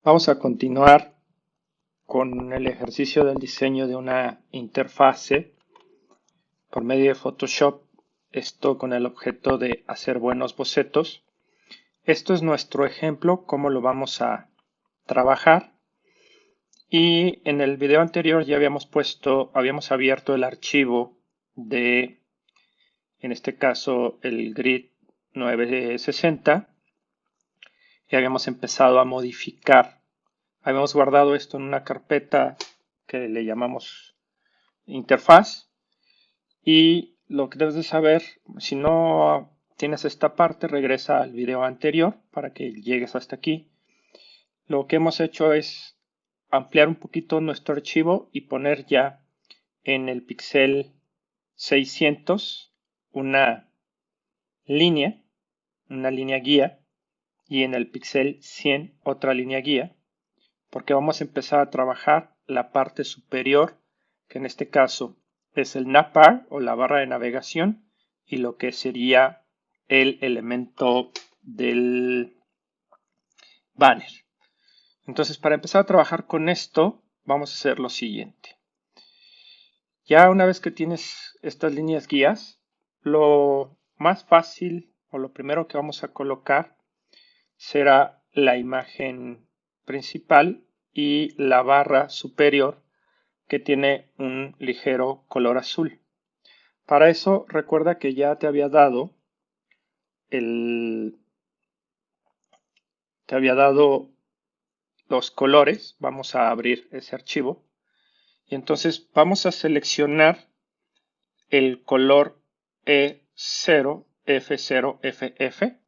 Vamos a continuar con el ejercicio del diseño de una interfase por medio de Photoshop, esto con el objeto de hacer buenos bocetos. Esto es nuestro ejemplo, cómo lo vamos a trabajar. Y en el video anterior ya habíamos abierto el archivo de, en este caso, el grid 960 y habíamos empezado a modificar. Habíamos guardado esto en una carpeta que le llamamos interfaz, y lo que debes de saber, si no tienes esta parte, regresa al video anterior para que llegues hasta aquí. Lo que hemos hecho es ampliar un poquito nuestro archivo y poner ya en el píxel 600 una línea guía, y en el píxel 100 otra línea guía, porque vamos a empezar a trabajar la parte superior, que en este caso es el navbar o la barra de navegación, y lo que sería el elemento del banner. Entonces, para empezar a trabajar con esto, vamos a hacer lo siguiente. Ya una vez que tienes estas líneas guías, lo más fácil o lo primero que vamos a colocar será la imagen principal y la barra superior, que tiene un ligero color azul. Para eso recuerda que ya te había dado los colores. Vamos a abrir ese archivo y entonces vamos a seleccionar el color E0, F0, FF.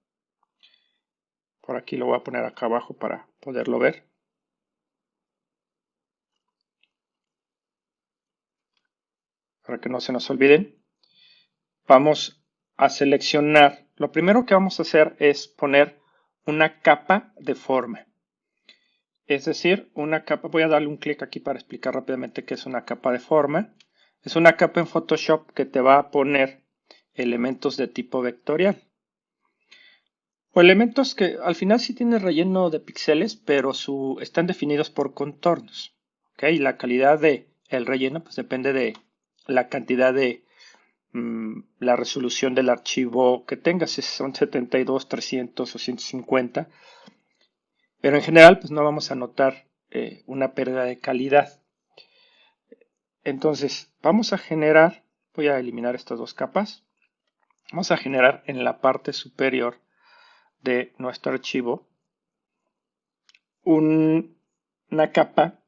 Por aquí lo voy a poner acá abajo para poderlo ver. Para que no se nos olviden. Vamos a seleccionar. Lo primero que vamos a hacer es poner una capa de forma. Es decir, una capa, voy a darle un clic aquí para explicar rápidamente qué es una capa de forma. Es una capa en Photoshop que te va a poner elementos de tipo vectorial. O elementos que al final sí tienen relleno de píxeles, pero están definidos por contornos. ¿Okay? Y la calidad del relleno pues depende de la cantidad de la resolución del archivo que tengas, si son 72, 300 o 150. Pero en general pues no vamos a notar una pérdida de calidad. Entonces vamos a generar, voy a eliminar estas dos capas. Vamos a generar en la parte superior de nuestro archivo una capa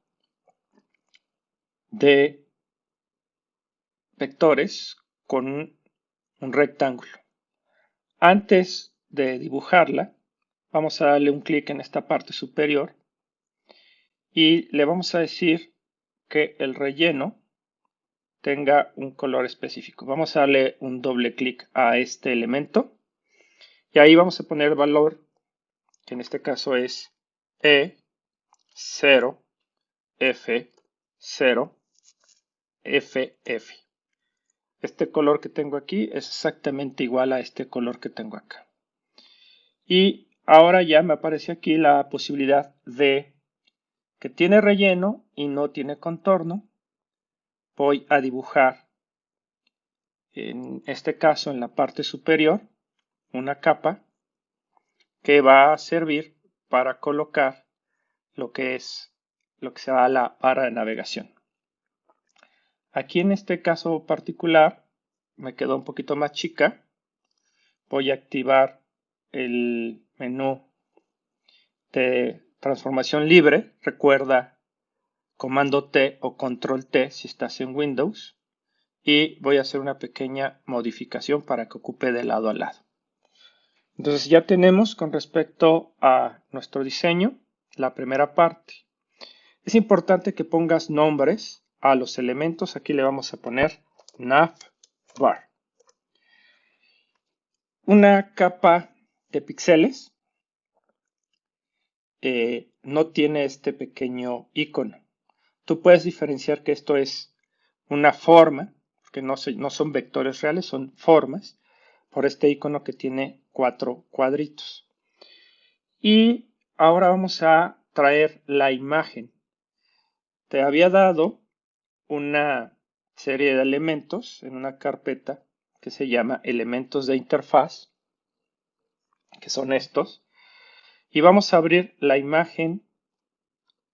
de vectores con un rectángulo. Antes de dibujarla, vamos a darle un clic en esta parte superior y le vamos a decir que el relleno tenga un color específico. Vamos a darle un doble clic a este elemento y ahí vamos a poner el valor, que en este caso es E0, F0, FF. Este color que tengo aquí es exactamente igual a este color que tengo acá. Y ahora ya me aparece aquí la posibilidad de que tiene relleno y no tiene contorno. Voy a dibujar, en este caso en la parte superior, una capa que va a servir para colocar lo que será la barra de navegación. Aquí en este caso particular me quedó un poquito más chica. Voy a activar el menú de transformación libre. Recuerda comando T o control T si estás en Windows. Y voy a hacer una pequeña modificación para que ocupe de lado a lado. Entonces ya tenemos con respecto a nuestro diseño la primera parte. Es importante que pongas nombres a los elementos. Aquí le vamos a poner navbar. Una capa de píxeles no tiene este pequeño icono. Tú puedes diferenciar que esto es una forma, porque no son vectores reales, son formas, por este icono que tiene 4 cuadritos. Y ahora vamos a traer la imagen. Te había dado una serie de elementos en una carpeta que se llama elementos de interfaz, que son estos, y vamos a abrir la imagen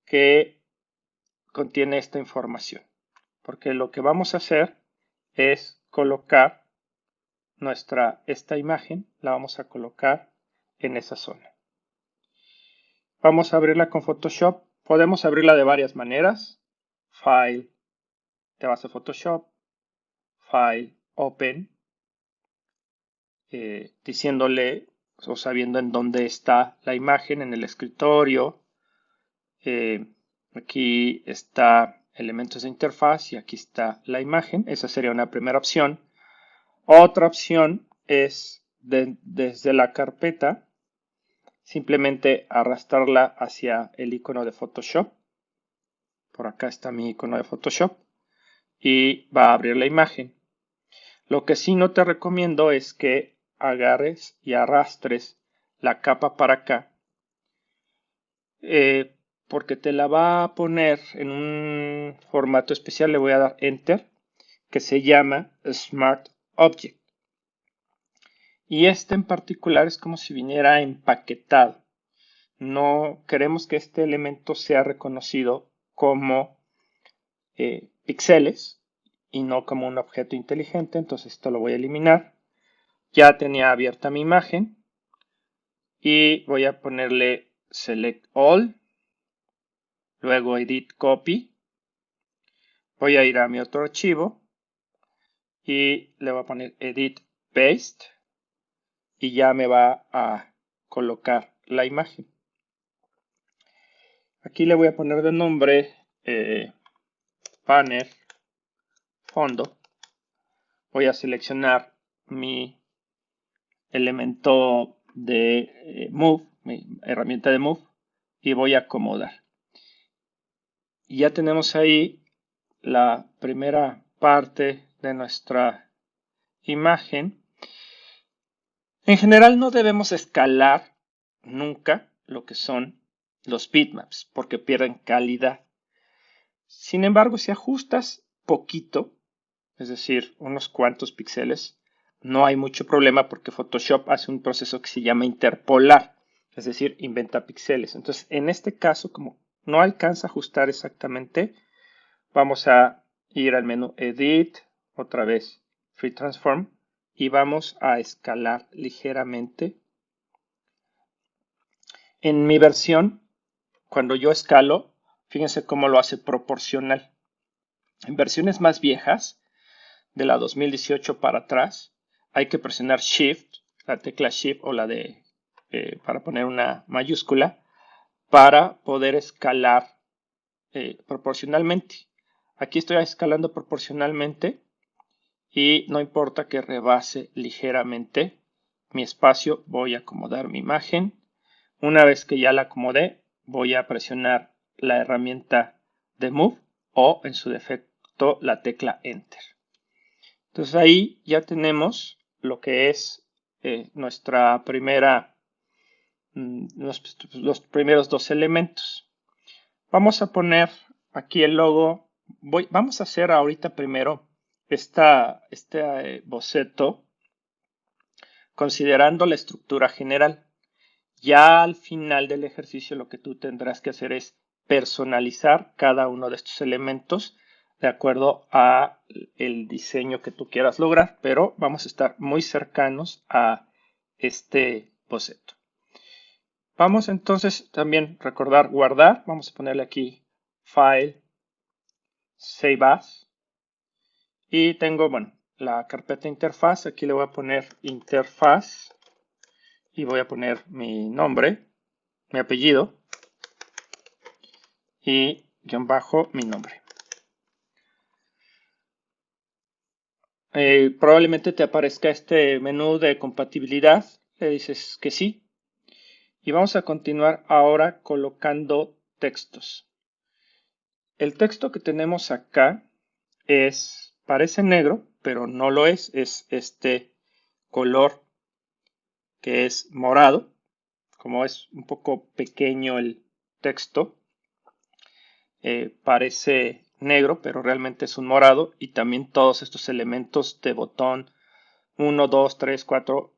que contiene esta información, porque lo que vamos a hacer es colocar esta imagen, la vamos a colocar en esa zona. Vamos a abrirla con Photoshop. Podemos abrirla de varias maneras. File, te vas a Photoshop, File, Open, diciéndole o sabiendo en dónde está la imagen, en el escritorio. Aquí está elementos de interfaz y aquí está la imagen. Esa sería una primera opción. Otra opción es desde la carpeta simplemente arrastrarla hacia el icono de Photoshop. Por acá está mi icono de Photoshop y va a abrir la imagen. Lo que sí no te recomiendo es que agarres y arrastres la capa para acá, porque te la va a poner en un formato especial. Le voy a dar Enter, que se llama Smart Object. Y este en particular es como si viniera empaquetado. No queremos que este elemento sea reconocido como píxeles y no como un objeto inteligente, entonces esto lo voy a eliminar. Ya tenía abierta mi imagen y voy a ponerle Select All, luego Edit Copy. Voy a ir a mi otro archivo y le voy a poner Edit Paste y ya me va a colocar la imagen. Aquí le voy a poner de nombre Banner Fondo. Voy a seleccionar mi elemento de Move, mi herramienta de Move, y voy a acomodar. Y ya tenemos ahí la primera parte de nuestra imagen. En general no debemos escalar nunca lo que son los bitmaps porque pierden calidad. Sin embargo, si ajustas poquito, es decir, unos cuantos píxeles, no hay mucho problema porque Photoshop hace un proceso que se llama interpolar, es decir, inventa píxeles. Entonces, en este caso, como no alcanza a ajustar exactamente, vamos a ir al menú Edit, otra vez Free Transform, y vamos a escalar ligeramente. En mi versión, cuando yo escalo, fíjense cómo lo hace proporcional. En versiones más viejas, de la 2018 para atrás, hay que presionar Shift, la tecla Shift o la de para poner una mayúscula, para poder escalar proporcionalmente. Aquí estoy escalando proporcionalmente y no importa que rebase ligeramente mi espacio, voy a acomodar mi imagen. Una vez que ya la acomodé, voy a presionar la herramienta de Move o en su defecto la tecla Enter. Entonces ahí ya tenemos lo que es nuestra primera, los primeros dos elementos. Vamos a poner aquí el logo. Vamos a hacer ahorita primero este boceto considerando la estructura general. Ya al final del ejercicio lo que tú tendrás que hacer es personalizar cada uno de estos elementos de acuerdo a el diseño que tú quieras lograr, pero vamos a estar muy cercanos a este boceto. Vamos entonces también recordar guardar, vamos a ponerle aquí File, Save As, y tengo, bueno, la carpeta interfaz, aquí le voy a poner interfaz y voy a poner mi nombre, mi apellido y guión bajo mi nombre. Probablemente te aparezca este menú de compatibilidad, le dices que sí. Y vamos a continuar ahora colocando textos. El texto que tenemos acá parece negro, pero no lo es este color que es morado. Como es un poco pequeño el texto. Parece negro, pero realmente es un morado, y también todos estos elementos de botón 1, 2, 3, 4,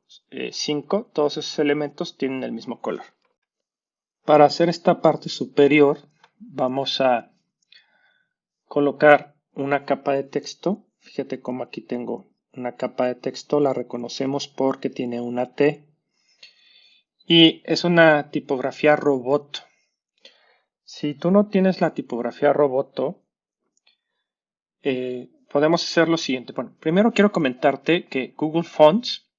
5, todos esos elementos tienen el mismo color. Para hacer esta parte superior vamos a colocar una capa de texto. Fíjate cómo aquí tengo una capa de texto, la reconocemos porque tiene una T y es una tipografía Roboto. Si tú no tienes la tipografía Roboto, podemos hacer lo siguiente. Bueno, primero quiero comentarte que Google Fonts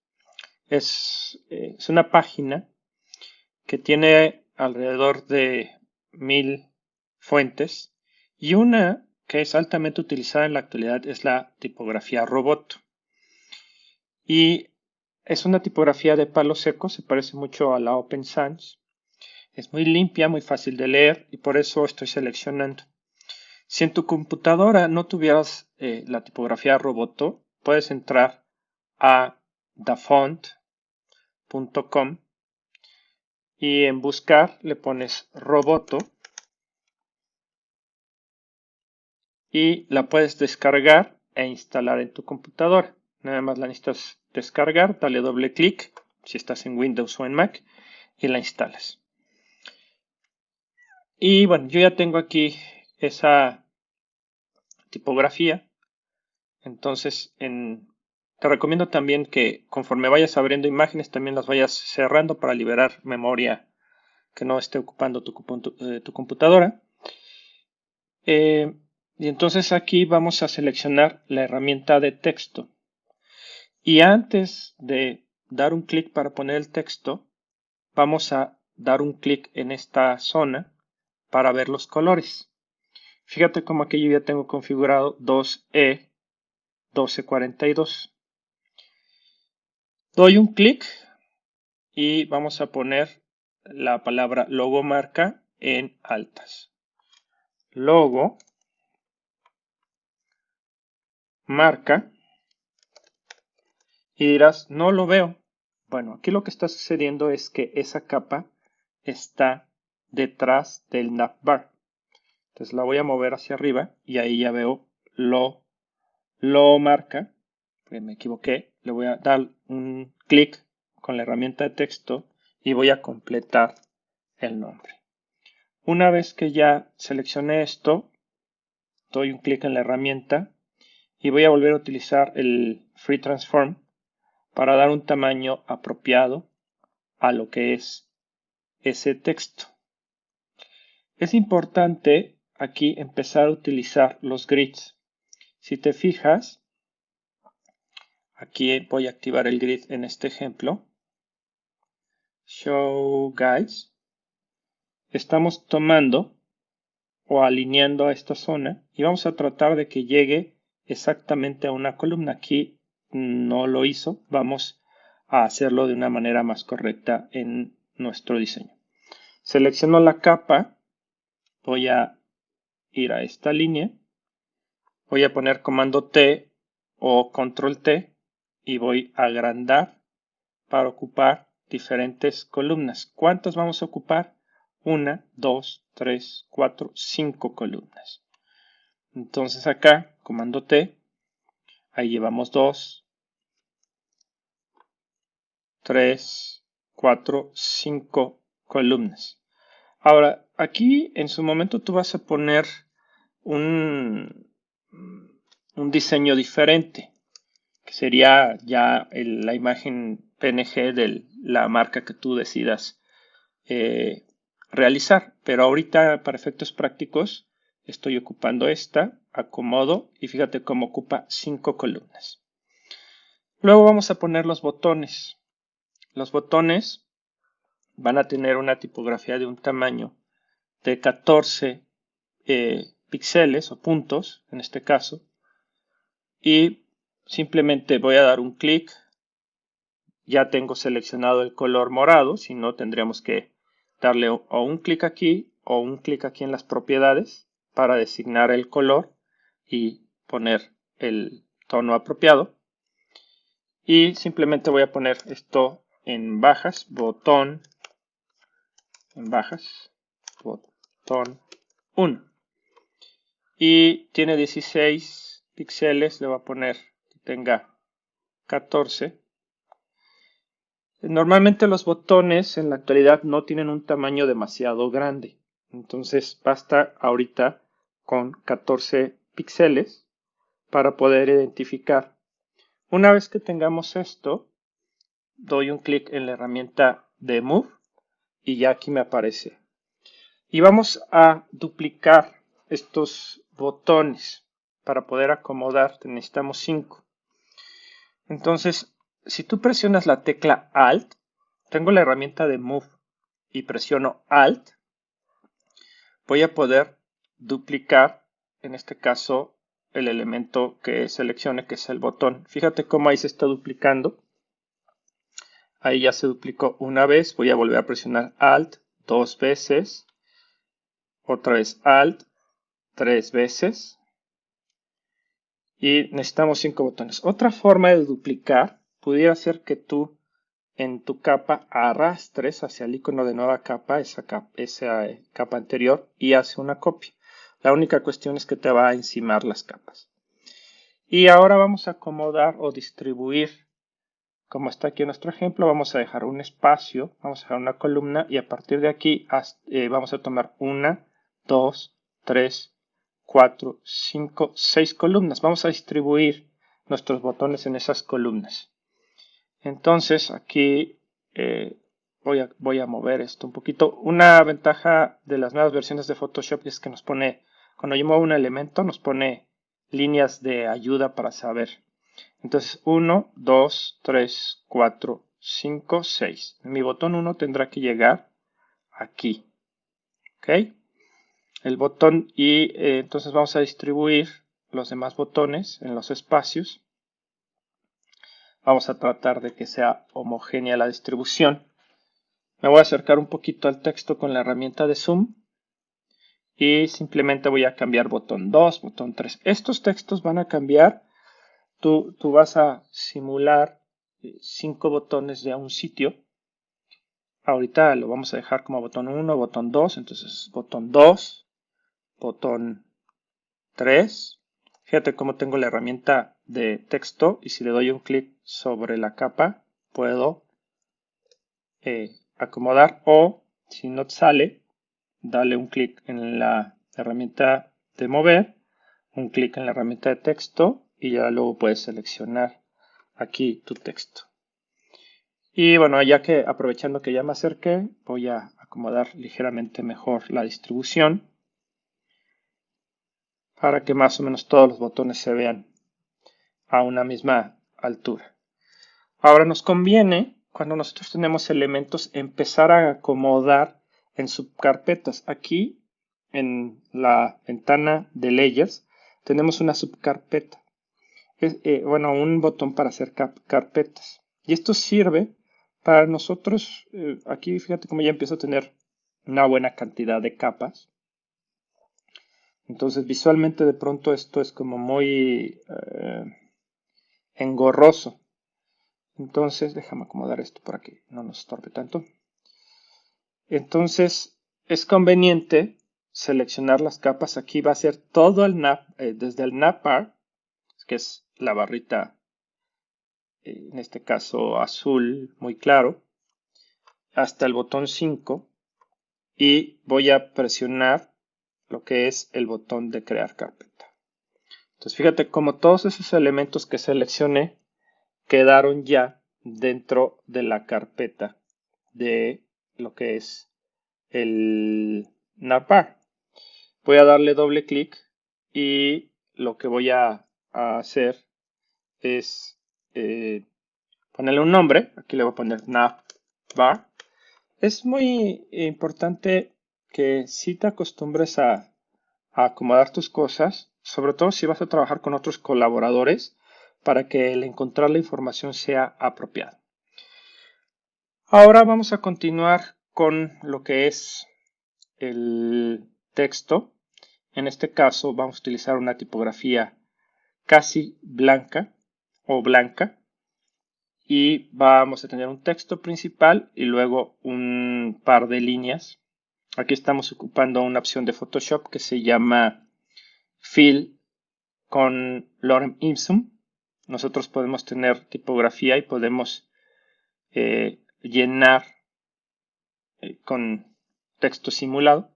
es una página que tiene alrededor de 1000 fuentes, y una que es altamente utilizada en la actualidad es la tipografía Roboto. Y es una tipografía de palo seco, se parece mucho a la Open Sans. Es muy limpia, muy fácil de leer, y por eso estoy seleccionando. Si en tu computadora no tuvieras la tipografía Roboto, puedes entrar a dafont.com y en buscar le pones Roboto y la puedes descargar e instalar en tu computadora. Nada más la necesitas descargar, dale doble clic si estás en Windows o en Mac y la instalas. Y bueno, yo ya tengo aquí esa tipografía. Entonces, te recomiendo también que conforme vayas abriendo imágenes, también las vayas cerrando para liberar memoria que no esté ocupando tu computadora. Y entonces aquí vamos a seleccionar la herramienta de texto. Y antes de dar un clic para poner el texto, vamos a dar un clic en esta zona para ver los colores. Fíjate cómo aquí yo ya tengo configurado 2E 1242. Doy un clic y vamos a poner la palabra logomarca en altas. Logo marca. Y dirás, no lo veo. Bueno, aquí lo que está sucediendo es que esa capa está detrás del navbar. Entonces la voy a mover hacia arriba y ahí ya veo lo marca. Me equivoqué. Le voy a dar un clic con la herramienta de texto y voy a completar el nombre. Una vez que ya seleccioné esto, doy un clic en la herramienta y voy a volver a utilizar el Free Transform para dar un tamaño apropiado a lo que es ese texto. Es importante aquí empezar a utilizar los grids. Si te fijas, aquí voy a activar el grid en este ejemplo. Show Guides. Estamos tomando o alineando a esta zona y vamos a tratar de que llegue exactamente a una columna. Aquí no lo hizo. Vamos a hacerlo de una manera más correcta en nuestro diseño. Selecciono la capa, voy a ir a esta línea, voy a poner comando T o control T y voy a agrandar para ocupar diferentes columnas. ¿Cuántas vamos a ocupar? 1, 2, 3, 4, 5 columnas. Entonces acá, comando T, ahí llevamos 2, 3, 4, 5 columnas. Ahora, aquí en su momento tú vas a poner un diseño diferente, que sería ya la imagen PNG de la marca que tú decidas realizar. Pero ahorita, para efectos prácticos, estoy ocupando esta, acomodo y fíjate cómo ocupa 5 columnas. Luego vamos a poner los botones. Los botones van a tener una tipografía de un tamaño de 14 píxeles o puntos, en este caso, y simplemente voy a dar un clic. Ya tengo seleccionado el color morado, si no tendríamos que darle o un clic aquí o un clic aquí en las propiedades para designar el color y poner el tono apropiado. Y simplemente voy a poner esto en bajas, botón en bajas, botón 1. Y tiene 16 píxeles, le voy a poner que tenga 14. Normalmente los botones en la actualidad no tienen un tamaño demasiado grande. Entonces basta ahorita con 14 píxeles para poder identificar. Una vez que tengamos esto, doy un clic en la herramienta de Move y ya aquí me aparece. Y vamos a duplicar estos botones para poder acomodar. Necesitamos 5. Entonces, si tú presionas la tecla Alt, tengo la herramienta de Move y presiono Alt, voy a poder duplicar, en este caso, el elemento que seleccione, que es el botón. Fíjate cómo ahí se está duplicando. Ahí ya se duplicó una vez. Voy a volver a presionar Alt 2 veces. Otra vez Alt 3 veces. Y necesitamos 5 botones. Otra forma de duplicar pudiera ser que tú en tu capa arrastres hacia el icono de nueva capa, esa capa anterior, y hace una copia. La única cuestión es que te va a encimar las capas. Y ahora vamos a acomodar o distribuir, como está aquí en nuestro ejemplo, vamos a dejar un espacio, vamos a dejar una columna y a partir de aquí vamos a tomar 1, 2, 3, 4, 5, 6 columnas. Vamos a distribuir nuestros botones en esas columnas. Entonces aquí voy a mover esto un poquito. Una ventaja de las nuevas versiones de Photoshop es que nos pone, cuando yo muevo un elemento, nos pone líneas de ayuda para saber. Entonces 1, 2, 3, 4, 5, 6. Mi botón 1 tendrá que llegar aquí. ¿Ok? El botón y entonces vamos a distribuir los demás botones en los espacios. Vamos a tratar de que sea homogénea la distribución. Me voy a acercar un poquito al texto con la herramienta de zoom y simplemente voy a cambiar botón 2, botón 3. Estos textos van a cambiar. Tú vas a simular 5 botones de un sitio. Ahorita lo vamos a dejar como botón 1, botón 2. Entonces botón 2, botón 3. Fíjate cómo tengo la herramienta de texto y si le doy un clic sobre la capa puedo acomodar, o si no te sale, dale un clic en la herramienta de mover, un clic en la herramienta de texto y ya luego puedes seleccionar aquí tu texto. Y bueno, ya que aprovechando que ya me acerqué, voy a acomodar ligeramente mejor la distribución para que más o menos todos los botones se vean a una misma altura. Ahora nos conviene, cuando nosotros tenemos elementos, empezar a acomodar en subcarpetas. Aquí en la ventana de Layers tenemos una subcarpeta. Bueno, un botón para hacer carpetas. Y esto sirve para nosotros, aquí fíjate cómo ya empiezo a tener una buena cantidad de capas. Entonces visualmente de pronto esto es como muy engorroso. Entonces, déjame acomodar esto para que no nos estorbe tanto. Entonces, es conveniente seleccionar las capas. Aquí va a ser todo el desde el navbar, que es la barrita, en este caso azul muy claro, hasta el botón 5. Y voy a presionar lo que es el botón de crear carpeta. Entonces, fíjate cómo todos esos elementos que seleccioné quedaron ya dentro de la carpeta de lo que es el navbar. Voy a darle doble clic y lo que voy a hacer es ponerle un nombre. Aquí le voy a poner navbar. Es muy importante que si te acostumbres a acomodar tus cosas, sobre todo si vas a trabajar con otros colaboradores, para que el encontrar la información sea apropiado. Ahora vamos a continuar con lo que es el texto. En este caso vamos a utilizar una tipografía casi blanca o blanca y vamos a tener un texto principal y luego un par de líneas Aquí estamos ocupando una opción de Photoshop que se llama Fill con Lorem Ipsum. Nosotros podemos tener tipografía y podemos llenar con texto simulado.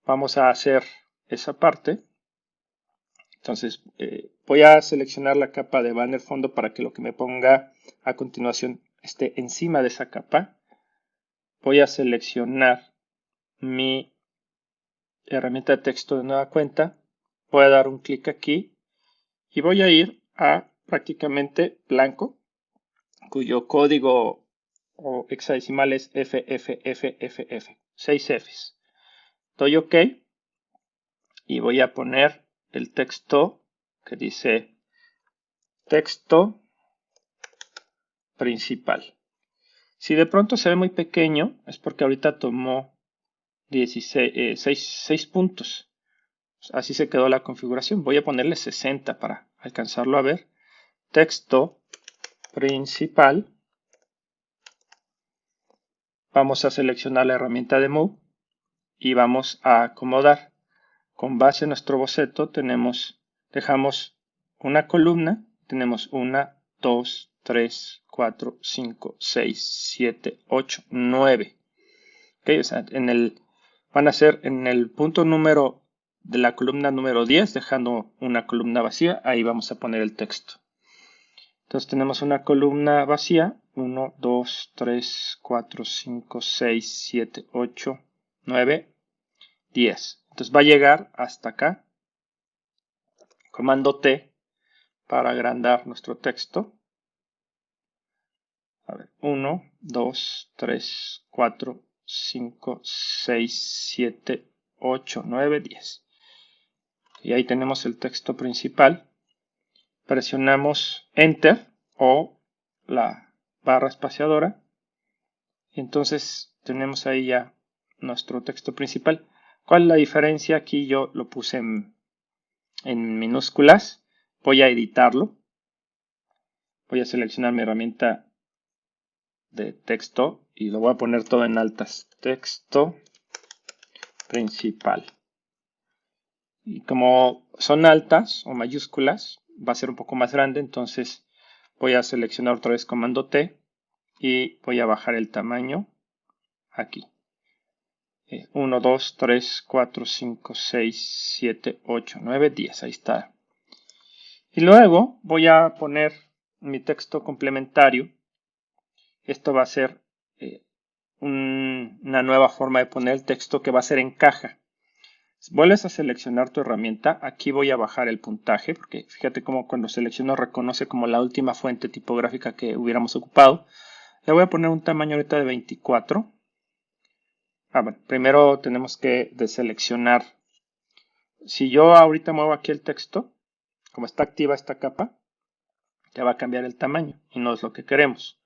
Vamos a hacer esa parte. Entonces voy a seleccionar la capa de banner fondo para que lo que me ponga a continuación esté encima de esa capa. Voy a seleccionar mi herramienta de texto de nueva cuenta. Voy a dar un clic aquí y voy a ir a prácticamente blanco, cuyo código o hexadecimal es FFFFF, 6 Fs. Doy OK y voy a poner el texto que dice texto principal. Si de pronto se ve muy pequeño, es porque ahorita tomó 6 puntos. Así se quedó la configuración. Voy a ponerle 60 para alcanzarlo a ver. Texto principal. Vamos a seleccionar la herramienta de Move y vamos a acomodar. Con base en nuestro boceto dejamos una columna. Tenemos 1, 2, 3, 4, 5, 6, 7, 8, 9. Okay, o sea, van a ser en el punto número de la columna número 10, dejando una columna vacía. Ahí vamos a poner el texto. Entonces tenemos una columna vacía. 1, 2, 3, 4, 5, 6, 7, 8, 9, 10. Entonces va a llegar hasta acá. Comando T para agrandar nuestro texto. A ver, 1, 2, 3, 4, 5, 6, 7, 8, 9, 10. Y ahí tenemos el texto principal. Presionamos Enter o la barra espaciadora. Y entonces tenemos ahí ya nuestro texto principal. ¿Cuál es la diferencia? Aquí yo lo puse en minúsculas. Voy a editarlo. Voy a seleccionar mi herramienta de texto y lo voy a poner todo en altas. Texto principal. Y como son altas o mayúsculas, va a ser un poco más grande, entonces voy a seleccionar otra vez comando T y voy a bajar el tamaño aquí. 1, 2, 3, 4, 5, 6, 7, 8, 9, 10. Ahí está. Y luego voy a poner mi texto complementario. Esto va a ser una nueva forma de poner el texto que va a ser en caja. Vuelves a seleccionar tu herramienta. Aquí voy a bajar el puntaje, porque fíjate cómo cuando selecciono reconoce como la última fuente tipográfica que hubiéramos ocupado. Le voy a poner un tamaño ahorita de 24. Bueno, primero tenemos que deseleccionar. Si yo ahorita muevo aquí el texto, como está activa esta capa, ya va a cambiar el tamaño y no es lo que queremos.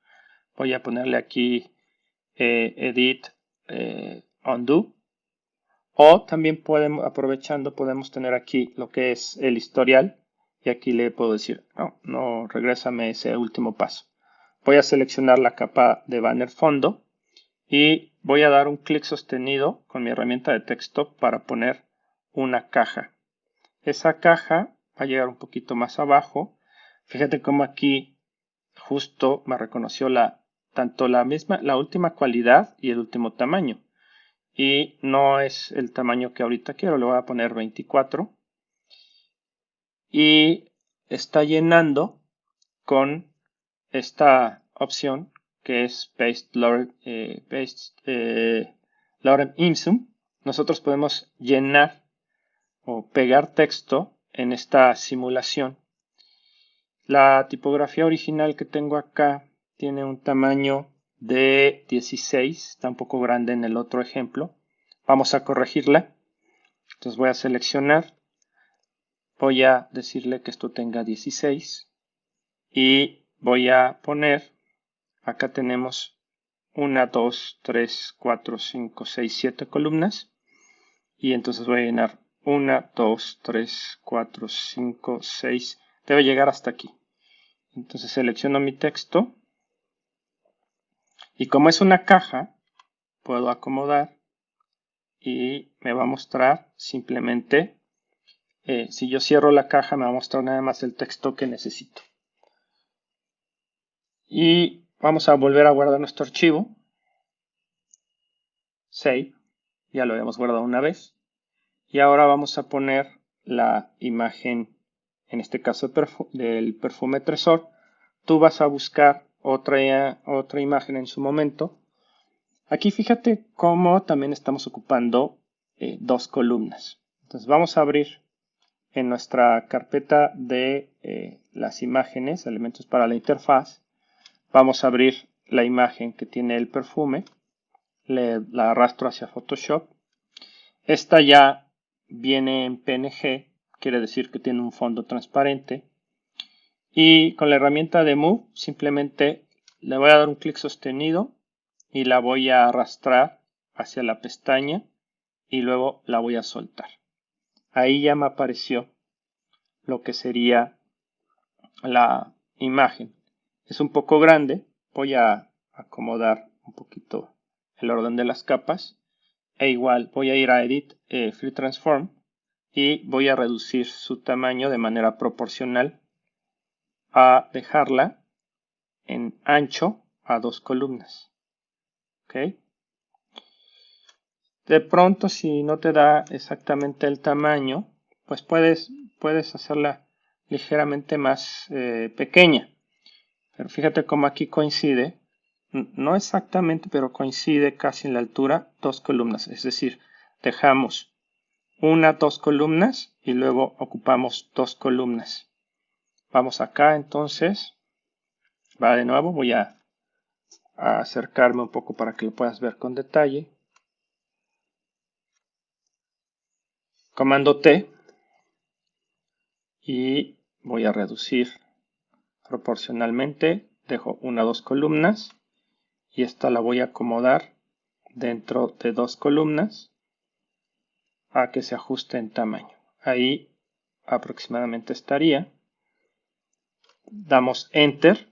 Voy a ponerle aquí Edit, Undo. O también aprovechando, podemos tener aquí lo que es el historial. Y aquí le puedo decir, no, regrésame ese último paso. Voy a seleccionar la capa de banner fondo. Y voy a dar un clic sostenido con mi herramienta de texto para poner una caja. Esa caja va a llegar un poquito más abajo. Fíjate cómo aquí justo me reconoció tanto la última cualidad y el último tamaño. Y no es el tamaño que ahorita quiero, le voy a poner 24. Y está llenando con esta opción que es Paste Lorem Ipsum. Nosotros podemos llenar o pegar texto en esta simulación. La tipografía original que tengo acá tiene un tamaño de 16, está un poco grande en el otro ejemplo. Vamos a corregirla. Entonces voy a seleccionar, voy a decirle que esto tenga 16 y voy a poner, acá tenemos 1, 2, 3, 4, 5, 6, 7 columnas. Y entonces voy a llenar 1, 2, 3, 4, 5, 6. Debe llegar hasta aquí. Entonces selecciono mi texto. Y como es una caja, puedo acomodar y me va a mostrar simplemente, si yo cierro la caja, me va a mostrar nada más el texto que necesito. Y vamos a volver a guardar nuestro archivo. Save. Ya lo habíamos guardado una vez. Y ahora vamos a poner la imagen, en este caso del perfume Tresor. Tú vas a buscar otra imagen en su momento. Aquí fíjate cómo también estamos ocupando dos columnas. Entonces vamos a abrir en nuestra carpeta de las imágenes, elementos para la interfaz. Vamos a abrir la imagen que tiene el perfume. La arrastro hacia Photoshop. Esta ya viene en PNG, quiere decir que tiene un fondo transparente. Y con la herramienta de Move simplemente le voy a dar un clic sostenido y la voy a arrastrar hacia la pestaña y luego la voy a soltar. Ahí ya me apareció lo que sería la imagen. Es un poco grande, voy a acomodar un poquito el orden de las capas. E igual voy a ir a Edit, Free Transform y voy a reducir su tamaño de manera proporcional a dejarla en ancho a 2 columnas. ¿Okay? De pronto, si no te da exactamente el tamaño, pues puedes hacerla ligeramente más pequeña. Pero fíjate cómo aquí coincide, no exactamente, pero coincide casi en la altura 2 columnas. Es decir, dejamos 2 columnas y luego ocupamos 2 columnas. Vamos acá entonces. Va de nuevo, voy a acercarme un poco para que lo puedas ver con detalle. Comando T y voy a reducir proporcionalmente. Dejo 2 columnas y esta la voy a acomodar dentro de 2 columnas a que se ajuste en tamaño. Ahí aproximadamente estaría. Damos Enter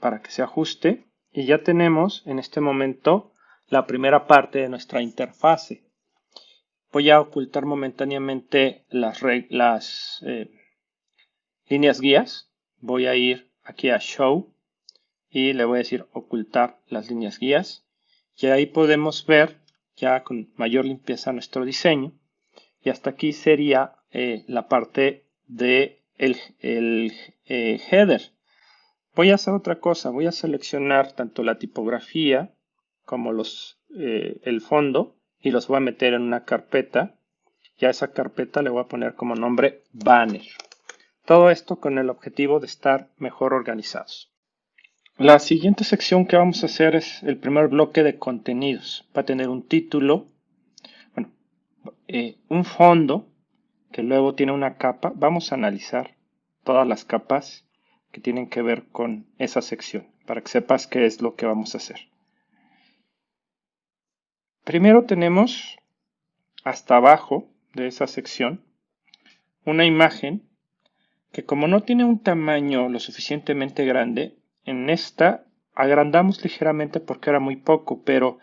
para que se ajuste y ya tenemos en este momento la primera parte de nuestra interfase. Voy a ocultar momentáneamente las líneas guías. Voy a ir aquí a Show y le voy a decir ocultar las líneas guías. Y ahí podemos ver ya con mayor limpieza nuestro diseño. Y hasta aquí sería la parte de el header. Voy a hacer otra cosa, voy a seleccionar tanto la tipografía como el fondo y los voy a meter en una carpeta y a esa carpeta le voy a poner como nombre banner. Todo esto con el objetivo de estar mejor organizados. La siguiente sección que vamos a hacer es el primer bloque de contenidos. Va a tener un título, un fondo que luego tiene una capa. Vamos a analizar todas las capas que tienen que ver con esa sección, para que sepas qué es lo que vamos a hacer. Primero tenemos hasta abajo de esa sección una imagen que, como no tiene un tamaño lo suficientemente grande, en esta agrandamos ligeramente porque era muy poco, pero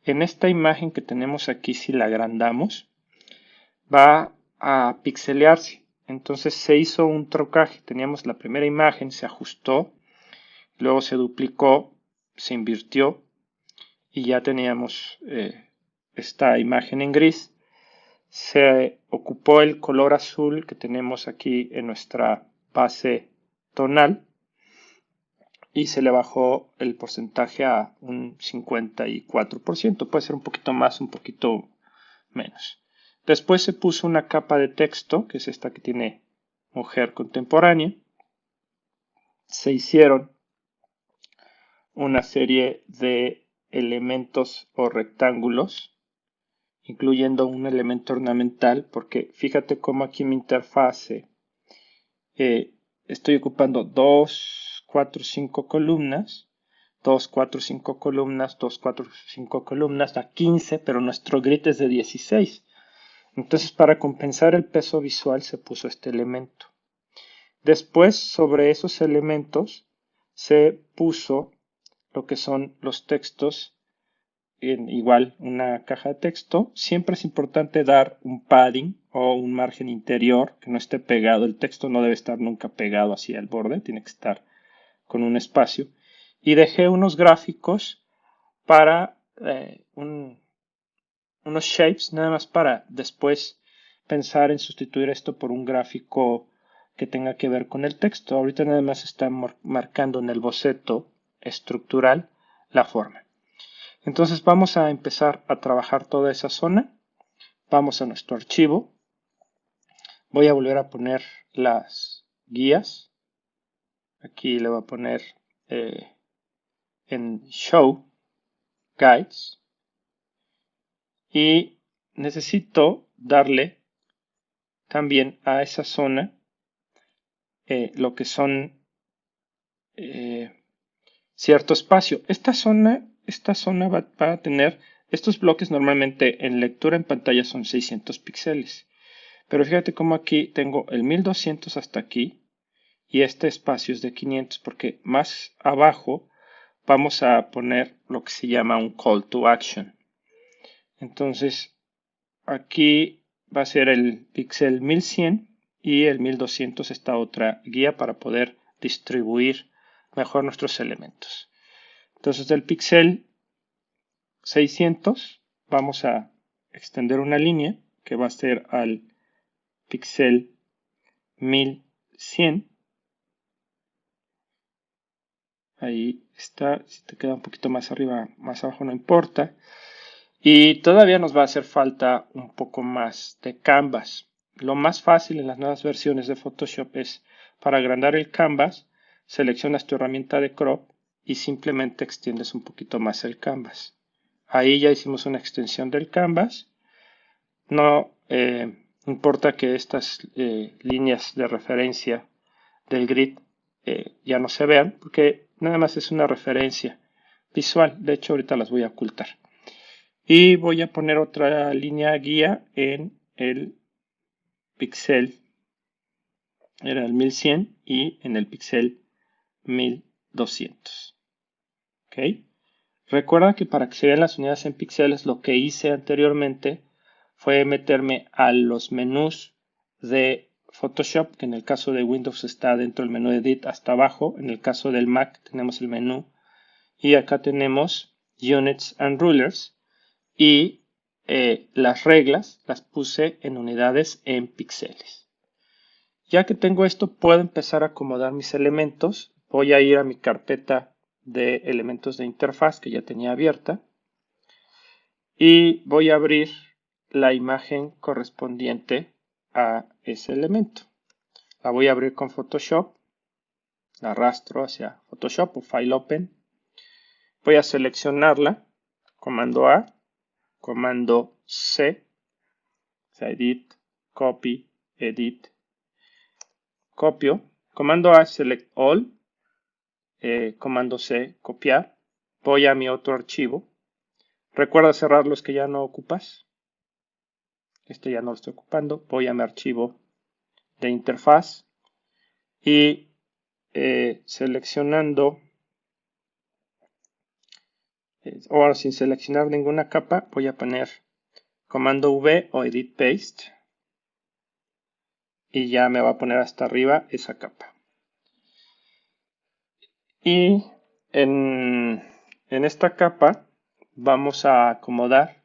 en esta imagen que tenemos aquí, si la agrandamos, va a pixelearse. Entonces se hizo un trocaje. Teníamos la primera imagen, se ajustó, luego se duplicó, se invirtió y ya teníamos esta imagen en gris. Se ocupó el color azul que tenemos aquí en nuestra base tonal y se le bajó el porcentaje a un 54%. Puede ser un poquito más, un poquito menos. Después se puso una capa de texto, que es esta que tiene mujer contemporánea. Se hicieron una serie de elementos o rectángulos, incluyendo un elemento ornamental, porque fíjate cómo aquí en mi interfase estoy ocupando 2, 4, 5 columnas, 2, 4, 5 columnas, 2, 4, 5 columnas, da 15, pero nuestro grid es de 16. Entonces, para compensar el peso visual se puso este elemento. Después, sobre esos elementos, se puso lo que son los textos en igual una caja de texto, siempre es importante dar un padding o un margen interior que no esté pegado. El texto no debe estar nunca pegado hacia el borde, tiene que estar con un espacio. Y dejé unos gráficos para unos shapes, nada más para después pensar en sustituir esto por un gráfico que tenga que ver con el texto. Ahorita nada más está marcando en el boceto estructural la forma. Entonces vamos a empezar a trabajar toda esa zona. Vamos a nuestro archivo. Voy a volver a poner las guías. Aquí le voy a poner en Show Guides. Y necesito darle también a esa zona lo que son cierto espacio. Esta zona va a tener, estos bloques normalmente en lectura en pantalla son 600 píxeles. Pero fíjate cómo aquí tengo el 1200 hasta aquí y este espacio es de 500 porque más abajo vamos a poner lo que se llama un call to action. Entonces aquí va a ser el píxel 1100 y el 1200 esta otra guía para poder distribuir mejor nuestros elementos. Entonces del píxel 600 vamos a extender una línea que va a ser al píxel 1100. Ahí está, si te queda un poquito más arriba, más abajo no importa. Y todavía nos va a hacer falta un poco más de canvas. Lo más fácil en las nuevas versiones de Photoshop es para agrandar el canvas, seleccionas tu herramienta de crop y simplemente extiendes un poquito más el canvas. Ahí ya hicimos una extensión del canvas. No importa que estas líneas de referencia del grid ya no se vean, porque nada más es una referencia visual. De hecho, ahorita las voy a ocultar. Y voy a poner otra línea guía en el píxel, era el 1100 y en el píxel 1200. ¿Ok? Recuerda que para que se vean las unidades en píxeles, lo que hice anteriormente fue meterme a los menús de Photoshop, que en el caso de Windows está dentro del menú Edit hasta abajo. En el caso del Mac tenemos el menú. Y acá tenemos Units and Rulers. Y las reglas las puse en unidades en píxeles. Ya que tengo esto, puedo empezar a acomodar mis elementos. Voy a ir a mi carpeta de elementos de interfaz que ya tenía abierta y voy a abrir la imagen correspondiente a ese elemento. La voy a abrir con Photoshop, la arrastro hacia Photoshop o File Open. Voy a seleccionarla, comando A, comando C, Edit, Copy, Edit, copio, comando A, Select All, comando C, copiar. Voy a mi otro archivo. Recuerda cerrar los que ya no ocupas. Este ya no lo estoy ocupando. Voy a mi archivo de interfaz y seleccionando, ahora sin seleccionar ninguna capa, voy a poner comando V o Edit Paste y ya me va a poner hasta arriba esa capa. Y en esta capa vamos a acomodar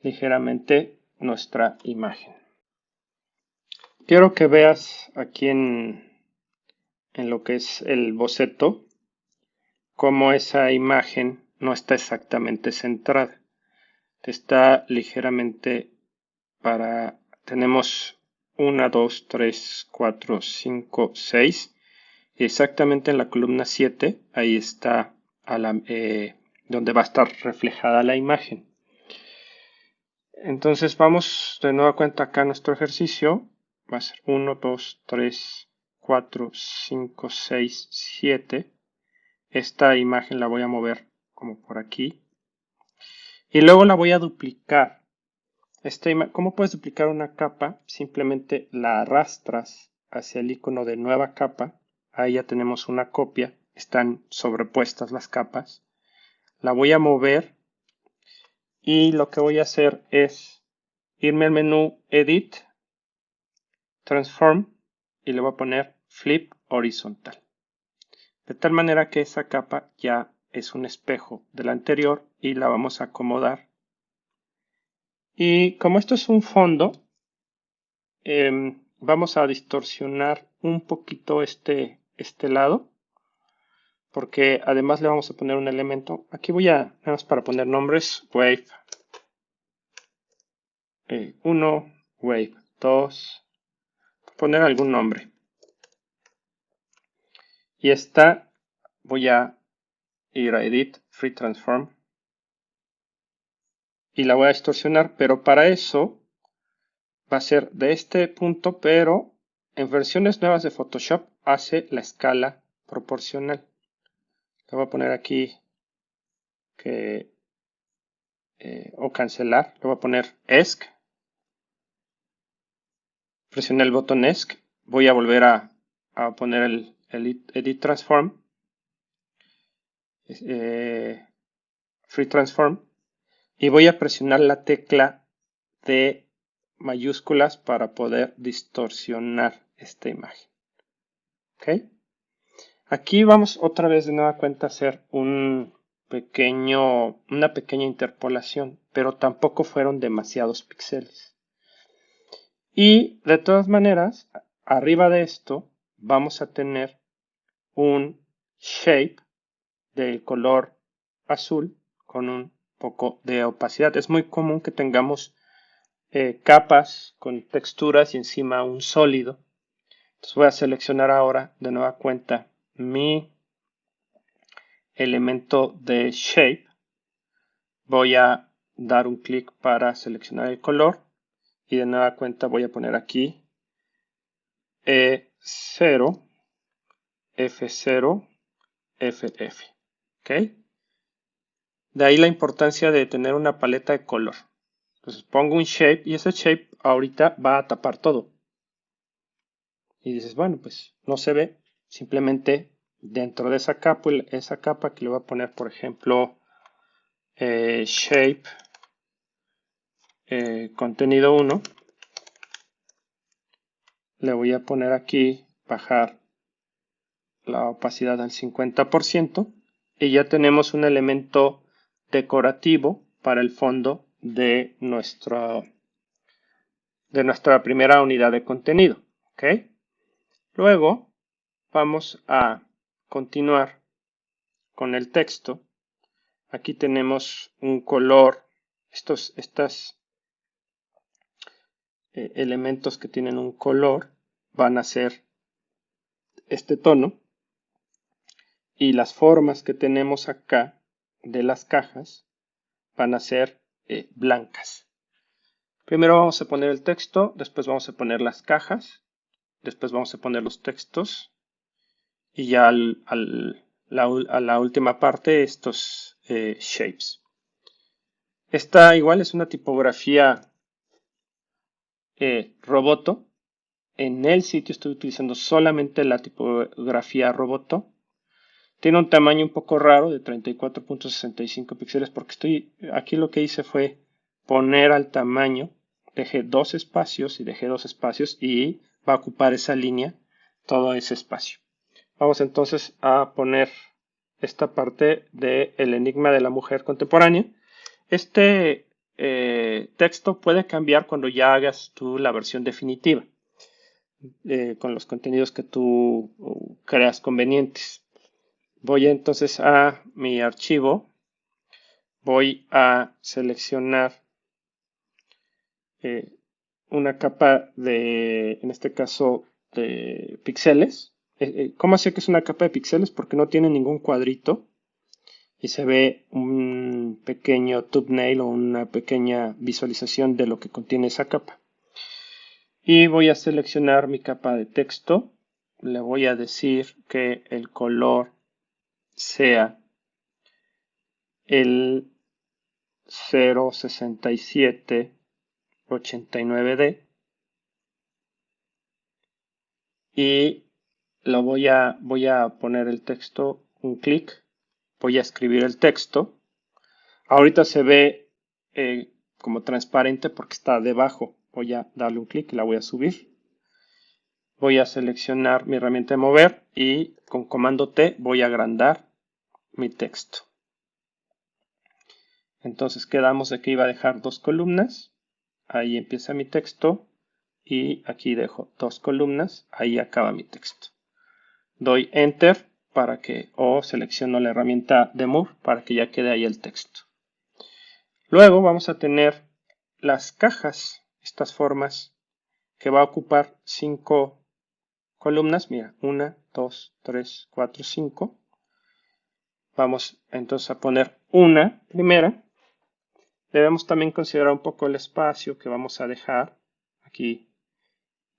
ligeramente nuestra imagen. Quiero que veas aquí en lo que es el boceto cómo esa imagen no está exactamente centrada. Está ligeramente tenemos 1, 2, 3, 4, 5, 6 y exactamente en la columna 7 ahí está donde va a estar reflejada la imagen. Entonces vamos de nueva cuenta acá a nuestro ejercicio. Va a ser 1, 2, 3, 4, 5, 6, 7. Esta imagen la voy a mover como por aquí. Y luego la voy a duplicar. ¿Cómo puedes duplicar una capa? Simplemente la arrastras hacia el icono de nueva capa. Ahí ya tenemos una copia. Están sobrepuestas las capas. la voy a mover y lo que voy a hacer es irme al menú Edit, Transform y le voy a poner Flip horizontal. De tal manera que esa capa ya es un espejo de la anterior y la vamos a acomodar. Y como esto es un fondo, vamos a distorsionar un poquito este lado, porque además le vamos a poner un elemento. Aquí voy a, nada más para poner nombres, Wave 1, Wave 2, poner algún nombre. Y esta voy a ir a Edit, Free Transform, y la voy a distorsionar, pero para eso va a ser de este punto, pero en versiones nuevas de Photoshop hace la escala proporcional. Le voy a poner aquí que o cancelar, le voy a poner ESC, presioné el botón ESC, voy a volver a poner el Edit Transform, Free Transform, y voy a presionar la tecla de mayúsculas para poder distorsionar esta imagen. ¿Ok? Aquí vamos otra vez de nueva cuenta a hacer una pequeña interpolación, pero tampoco fueron demasiados píxeles. Y de todas maneras, arriba de esto vamos a tener un shape del color azul con un poco de opacidad. Es muy común que tengamos capas con texturas y encima un sólido. Entonces voy a seleccionar ahora de nueva cuenta mi elemento de shape. Voy a dar un clic para seleccionar el color y de nueva cuenta voy a poner aquí E0, F0, FF. ¿Ok? De ahí la importancia de tener una paleta de color. Entonces pongo un shape y ese shape ahorita va a tapar todo. Y dices, bueno, pues no se ve. Simplemente dentro de esa capa que le voy a poner, por ejemplo, shape contenido 1, le voy a poner aquí, bajar la opacidad al 50% y ya tenemos un elemento decorativo para el fondo de nuestra primera unidad de contenido. ¿Okay? Luego vamos a continuar con el texto. Aquí tenemos un color, estos elementos que tienen un color van a ser este tono. Y las formas que tenemos acá de las cajas van a ser blancas. Primero vamos a poner el texto, después vamos a poner las cajas, después vamos a poner los textos y ya a la última parte estos shapes. Esta igual es una tipografía Roboto. En el sitio estoy utilizando solamente la tipografía Roboto. Tiene un tamaño un poco raro de 34.65 píxeles porque aquí lo que hice fue poner al tamaño, dejé dos espacios y va a ocupar esa línea todo ese espacio. Vamos entonces a poner esta parte del enigma de la mujer contemporánea. Este texto puede cambiar cuando ya hagas tú la versión definitiva con los contenidos que tú creas convenientes. Voy entonces a mi archivo, voy a seleccionar una capa en este caso, de píxeles. ¿Cómo sé que es una capa de píxeles? Porque no tiene ningún cuadrito y se ve un pequeño thumbnail o una pequeña visualización de lo que contiene esa capa. Y voy a seleccionar mi capa de texto. Le voy a decir que el color sea el 06789D y voy a poner el texto, un clic, voy a escribir el texto Ahorita se ve como transparente porque está debajo. Voy a darle un clic y la voy a subir. Voy a seleccionar mi herramienta de mover y con comando T voy a agrandar mi texto. Entonces quedamos de que iba a dejar 2 columnas. Ahí empieza mi texto. Y aquí dejo 2 columnas. Ahí acaba mi texto. Doy Enter para que, o selecciono la herramienta de Move para que ya quede ahí el texto. Luego vamos a tener las cajas, estas formas, que va a ocupar 5 columnas. Mira, 1, 2, 3, 4, 5. Vamos entonces a poner una primera. Debemos también considerar un poco el espacio que vamos a dejar. Aquí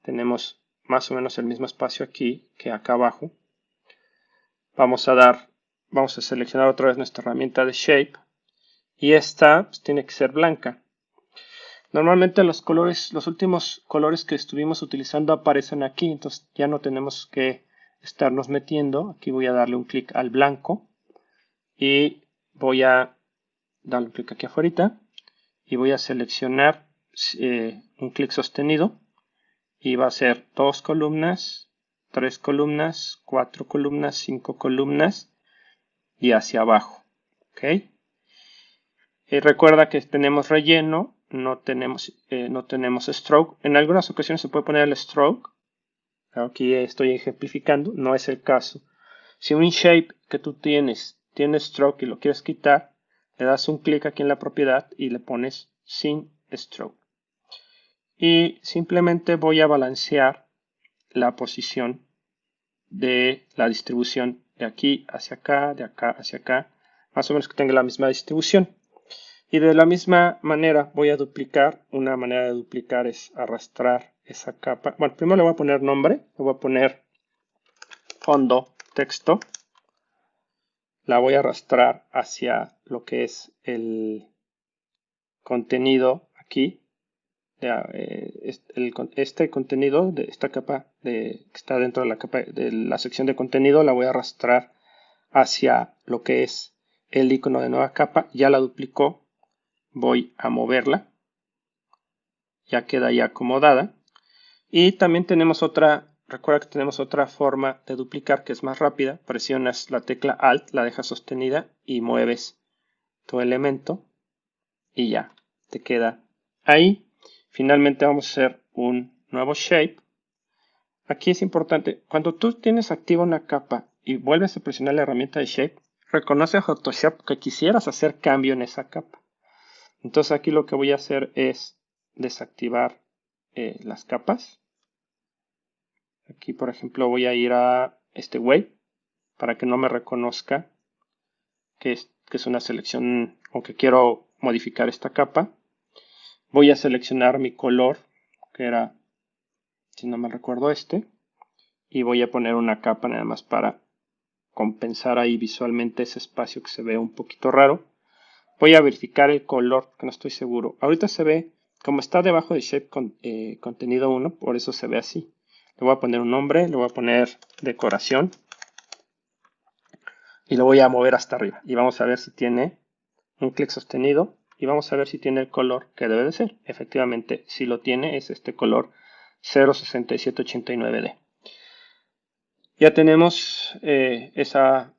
tenemos más o menos el mismo espacio aquí que acá abajo. Vamos a seleccionar otra vez nuestra herramienta de Shape. Y esta pues, tiene que ser blanca. Normalmente los últimos colores que estuvimos utilizando aparecen aquí, entonces ya no tenemos que estarnos metiendo. Aquí voy a darle un clic al blanco y voy a darle un clic aquí afuera y voy a seleccionar un clic sostenido y va a ser 2 columnas, 3 columnas, 4 columnas, 5 columnas y hacia abajo. ¿Ok? Recuerda que tenemos relleno, no tenemos stroke. En algunas ocasiones se puede poner el stroke. Aquí estoy ejemplificando, no es el caso. Si un shape que tú tienes tiene stroke y lo quieres quitar, le das un clic aquí en la propiedad y le pones sin stroke. Y simplemente voy a balancear la posición de la distribución de aquí hacia acá, de acá hacia acá, más o menos que tenga la misma distribución. Y de la misma manera voy a duplicar. Una manera de duplicar es arrastrar esa capa. Bueno, primero le voy a poner nombre. Le voy a poner fondo texto. La voy a arrastrar hacia lo que es el contenido aquí. Este contenido de esta capa que está dentro de la capa de la sección de contenido la voy a arrastrar hacia lo que es el icono de nueva capa. Ya la duplicó. Voy a moverla. Ya queda ahí acomodada. Y también tenemos recuerda que tenemos otra forma de duplicar que es más rápida. Presionas la tecla Alt, la dejas sostenida y mueves tu elemento y ya, te queda ahí. Finalmente vamos a hacer un nuevo shape. Aquí es importante, cuando tú tienes activa una capa y vuelves a presionar la herramienta de shape, reconoce a Photoshop que quisieras hacer cambio en esa capa. Entonces aquí lo que voy a hacer es desactivar las capas. Aquí, por ejemplo, voy a ir a este wave para que no me reconozca que es una selección o que quiero modificar esta capa. Voy a seleccionar mi color, que era, si no me recuerdo, y voy a poner una capa nada más para compensar ahí visualmente ese espacio que se ve un poquito raro. Voy a verificar el color, que no estoy seguro. Ahorita se ve, como está debajo de Shape contenido 1, por eso se ve así. Le voy a poner un nombre, le voy a poner decoración. Y lo voy a mover hasta arriba. Y vamos a ver si tiene un clic sostenido. Y vamos a ver si tiene el color que debe de ser. Efectivamente, si lo tiene, es este color 06789D. Ya tenemos esa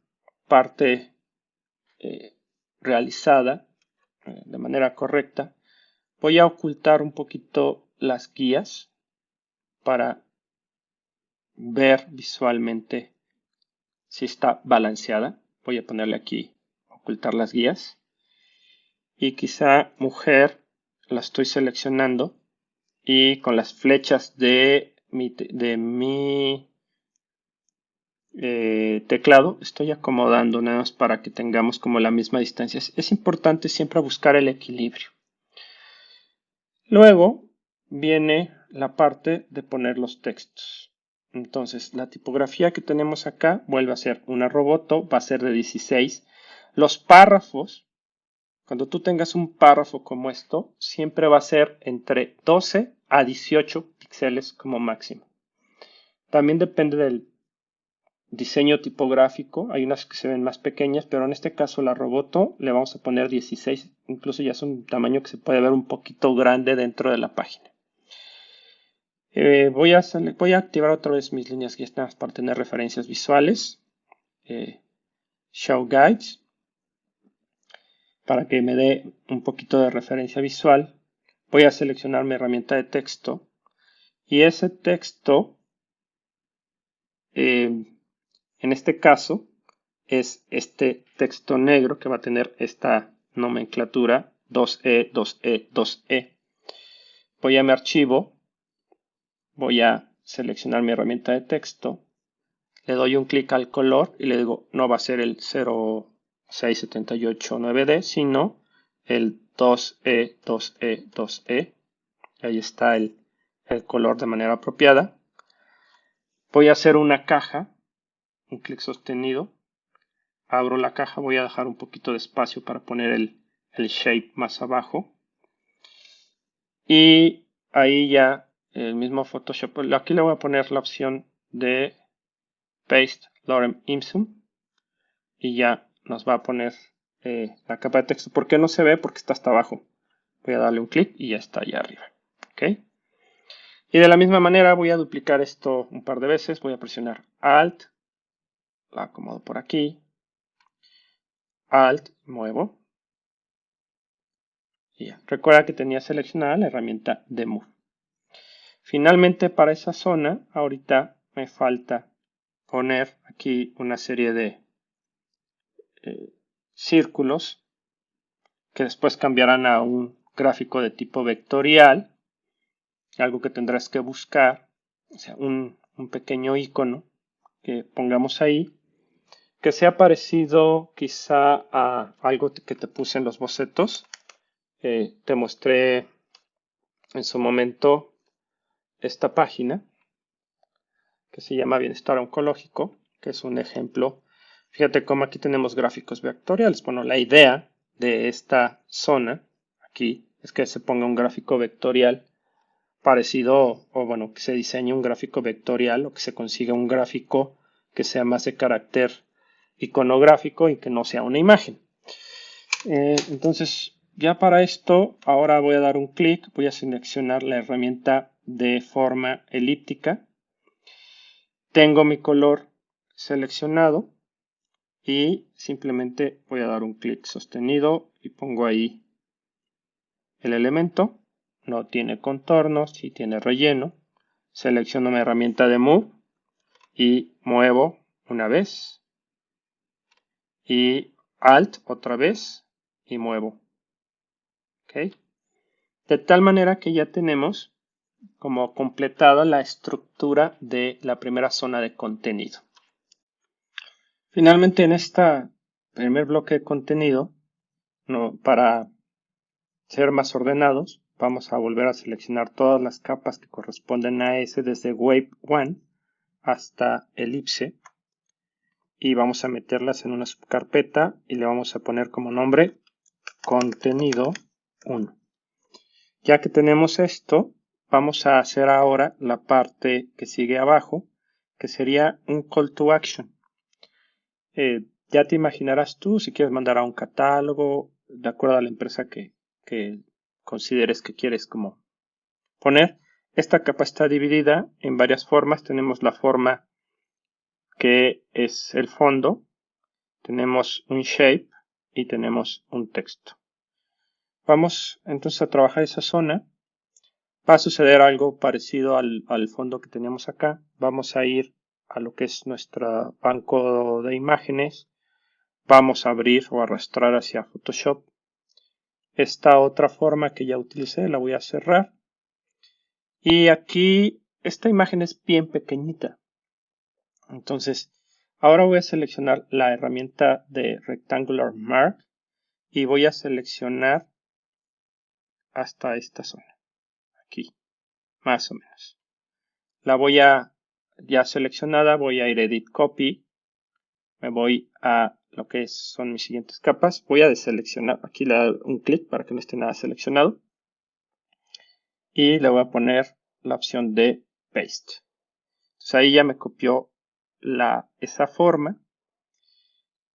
parte realizada de manera correcta. Voy a ocultar un poquito las guías para ver visualmente si está balanceada. Voy a ponerle aquí ocultar las guías. Y quizá mujer la estoy seleccionando y con las flechas de mi teclado estoy acomodando nada más para que tengamos como la misma distancia. Es importante siempre buscar el equilibrio. Luego viene la parte de poner los textos. Entonces la tipografía que tenemos acá vuelve a ser una Roboto, va a ser de 16. Los párrafos, cuando tú tengas un párrafo como esto, siempre va a ser entre 12 a 18 píxeles como máximo. También depende diseño tipográfico. Hay unas que se ven más pequeñas, pero en este caso la Roboto le vamos a poner 16. Incluso ya es un tamaño que se puede ver un poquito grande dentro de la página. Voy a activar otra vez mis líneas guías para tener referencias visuales. Show Guides, para que me dé un poquito de referencia visual. Voy a seleccionar mi herramienta de texto y ese texto, en este caso, es este texto negro que va a tener esta nomenclatura 2E, 2E, 2E. Voy a mi archivo, voy a seleccionar mi herramienta de texto, le doy un clic al color y le digo no va a ser el 06789D, sino el 2E, 2E, 2E. Ahí está el color de manera apropiada. Voy a hacer una caja, un clic sostenido. Abro la caja, voy a dejar un poquito de espacio para poner el shape más abajo. Y ahí ya el mismo Photoshop. Aquí le voy a poner la opción de Paste Lorem Ipsum. Y ya nos va a poner la capa de texto. ¿Por qué no se ve? Porque está hasta abajo. Voy a darle un clic y ya está allá arriba. ¿Ok? Y de la misma manera voy a duplicar esto un par de veces. Voy a presionar Alt. La acomodo por aquí. Alt, muevo. Y ya. Recuerda que tenía seleccionada la herramienta de Move. Finalmente para esa zona, ahorita me falta poner aquí una serie de círculos que después cambiarán a un gráfico de tipo vectorial. Algo que tendrás que buscar, o sea, un pequeño icono que pongamos ahí, que sea parecido quizá a algo que te puse en los bocetos. Te mostré en su momento esta página que se llama Bienestar Oncológico, que es un ejemplo. Fíjate cómo aquí tenemos gráficos vectoriales. Bueno, la idea de esta zona aquí es que se ponga un gráfico vectorial parecido, o bueno, que se diseñe un gráfico vectorial o que se consiga un gráfico que sea más de carácter iconográfico y que no sea una imagen. Entonces, ya para esto, ahora voy a dar un clic, voy a seleccionar la herramienta de forma elíptica. Tengo mi color seleccionado y simplemente voy a dar un clic sostenido y pongo ahí el elemento. No tiene contornos, sí tiene relleno. Selecciono mi herramienta de Move y muevo una vez. Y Alt otra vez y muevo. ¿Okay? De tal manera que ya tenemos como completada la estructura de la primera zona de contenido. Finalmente en este primer bloque de contenido, para ser más ordenados, vamos a volver a seleccionar todas las capas que corresponden a ese desde Wave 1 hasta Elipse y vamos a meterlas en una subcarpeta y le vamos a poner como nombre contenido 1. Ya que tenemos esto, vamos a hacer ahora la parte que sigue abajo, que sería un call to action. Ya te imaginarás tú si quieres mandar a un catálogo, de acuerdo a la empresa que consideres que quieres como poner. Esta capa está dividida en varias formas. Tenemos la forma que es el fondo, tenemos un shape y tenemos un texto. Vamos entonces a trabajar esa zona. Va a suceder algo parecido al fondo que tenemos acá. Vamos a ir a lo que es nuestro banco de imágenes. Vamos a abrir o arrastrar hacia Photoshop. Esta otra forma que ya utilicé la voy a cerrar. Y aquí esta imagen es bien pequeñita. Entonces, ahora voy a seleccionar la herramienta de Rectangular Mark y voy a seleccionar hasta esta zona. Aquí, más o menos. La voy a, ya seleccionada, voy a ir a Edit Copy. Me voy a lo que son mis siguientes capas. Voy a deseleccionar, aquí le doy un clic para que no esté nada seleccionado. Y le voy a poner la opción de Paste. Entonces ahí ya me copió esa forma.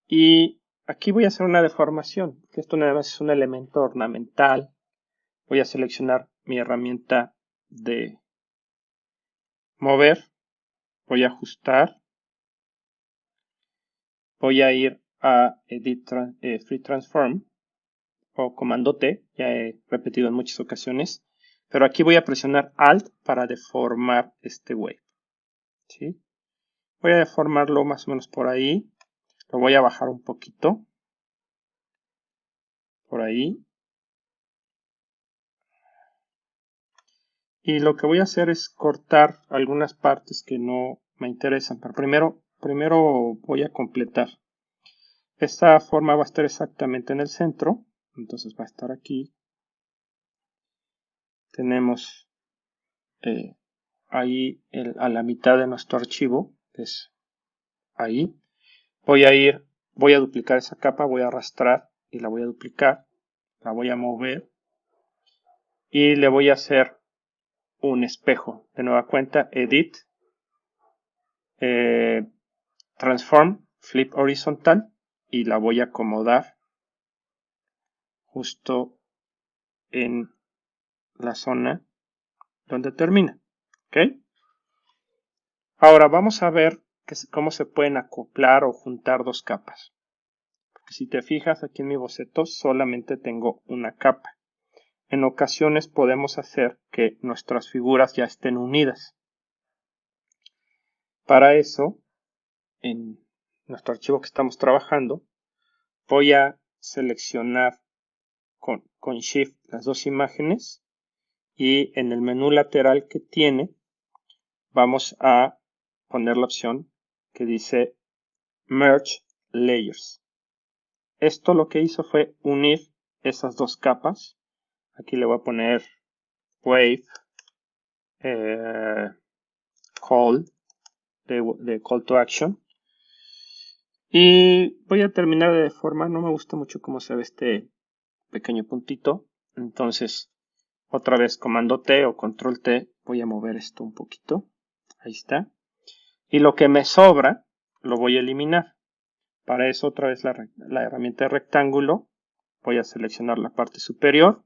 Y aquí voy a hacer una deformación, que esto nada más es un elemento ornamental. Voy a seleccionar mi herramienta de mover, voy a ajustar, voy a ir a Edit Free Transform o Comando T, ya he repetido en muchas ocasiones, pero aquí voy a presionar Alt para deformar este wave. ¿Sí? Voy a deformarlo más o menos por ahí, lo voy a bajar un poquito, por ahí. Y lo que voy a hacer es cortar algunas partes que no me interesan, pero primero voy a completar. Esta forma va a estar exactamente en el centro, entonces va a estar aquí. Tenemos ahí a la mitad de nuestro archivo, que es ahí. Voy a duplicar esa capa, voy a arrastrar y la voy a duplicar, la voy a mover y le voy a hacer un espejo. De nueva cuenta, Edit, Transform, Flip Horizontal y la voy a acomodar justo en la zona donde termina. ¿Ok? Ahora vamos a ver cómo se pueden acoplar o juntar dos capas. Porque si te fijas aquí en mi boceto solamente tengo una capa. En ocasiones podemos hacer que nuestras figuras ya estén unidas. Para eso, en nuestro archivo que estamos trabajando, voy a seleccionar con Shift las dos imágenes y en el menú lateral que tiene vamos a poner la opción que dice Merge Layers. Esto lo que hizo fue unir esas dos capas. Aquí le voy a poner Wave Call de Call to Action. Y voy a terminar de deformar. No me gusta mucho cómo se ve este pequeño puntito. Entonces, otra vez Comando T o Control T. Voy a mover esto un poquito. Ahí está. Y lo que me sobra lo voy a eliminar. Para eso otra vez la herramienta de rectángulo. Voy a seleccionar la parte superior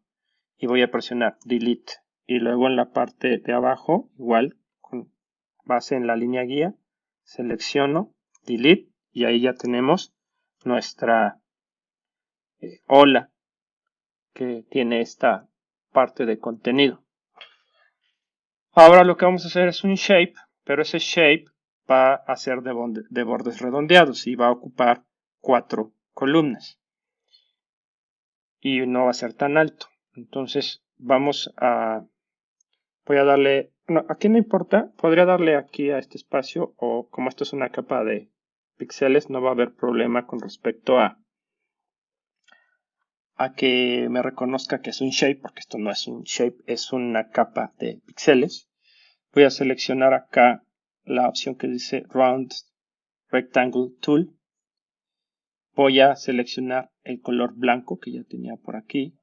y voy a presionar Delete. Y luego en la parte de abajo, igual, con base en la línea guía, selecciono Delete y ahí ya tenemos nuestra ola que tiene esta parte de contenido. Ahora lo que vamos a hacer es un shape, pero ese shape va a ser de bordes redondeados y va a ocupar 4 columnas. Y no va a ser tan alto. Entonces voy a darle, no, aquí no importa, podría darle aquí a este espacio o como esto es una capa de píxeles no va a haber problema con respecto a que me reconozca que es un shape, porque esto no es un shape, es una capa de píxeles. Voy a seleccionar acá la opción que dice Round Rectangle Tool. Voy a seleccionar el color blanco que ya tenía por aquí.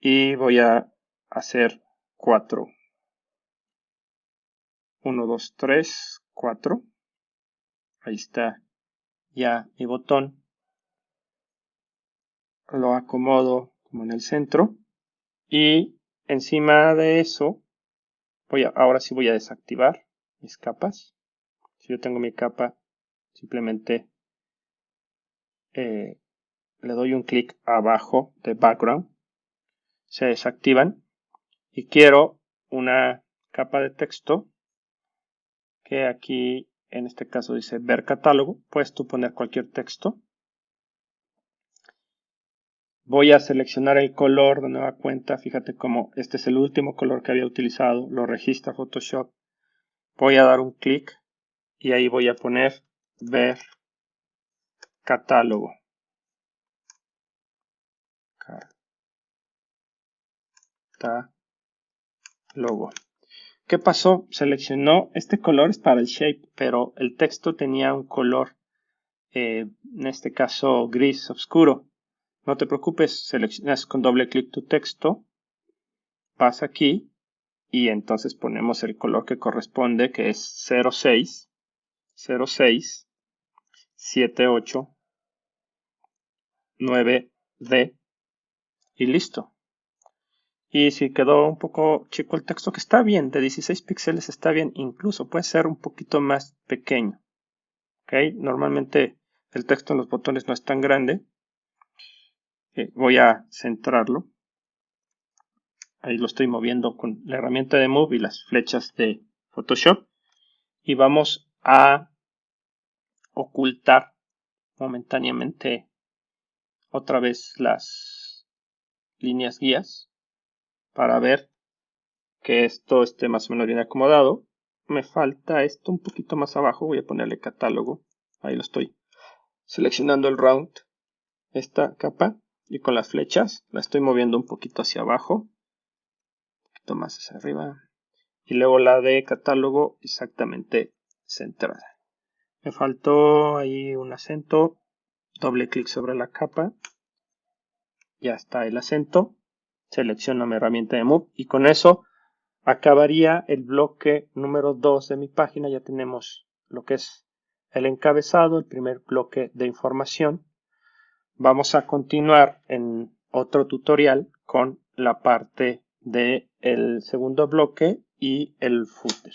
Y voy a hacer 4. 1, 2, 3, 4. Ahí está ya mi botón. Lo acomodo como en el centro. Y encima de eso, ahora sí voy a desactivar mis capas. Si yo tengo mi capa, simplemente le doy un clic abajo de Background. Se desactivan. Y quiero una capa de texto que aquí en este caso dice ver catálogo. Puedes tú poner cualquier texto. Voy a seleccionar el color de nueva cuenta. Fíjate cómo este es el último color que había utilizado. Lo registra Photoshop. Voy a dar un clic y ahí voy a poner ver catálogo. Catálogo. ¿Qué pasó? Seleccionó este color es para el shape, pero el texto tenía un color, en este caso gris oscuro. No te preocupes, seleccionas con doble clic tu texto, vas aquí y entonces ponemos el color que corresponde, que es 06. 06 78 9D y listo. Y si quedó un poco chico el texto, que está bien, de 16 píxeles está bien, incluso puede ser un poquito más pequeño. ¿Okay? Normalmente el texto en los botones no es tan grande. Voy a centrarlo. Ahí lo estoy moviendo con la herramienta de Move y las flechas de Photoshop. Y vamos a ocultar momentáneamente otra vez las líneas guías para ver que esto esté más o menos bien acomodado. Me falta esto un poquito más abajo. Voy a ponerle catálogo. Ahí lo estoy seleccionando el round, esta capa, y con las flechas la estoy moviendo un poquito hacia abajo, un poquito más hacia arriba, y luego la de catálogo exactamente centrada. Me faltó ahí un acento, doble clic sobre la capa, ya está el acento, selecciono mi herramienta de Move y con eso acabaría el bloque número 2 de mi página. Ya tenemos lo que es el encabezado, el primer bloque de información. Vamos a continuar en otro tutorial con la parte del segundo bloque y el footer.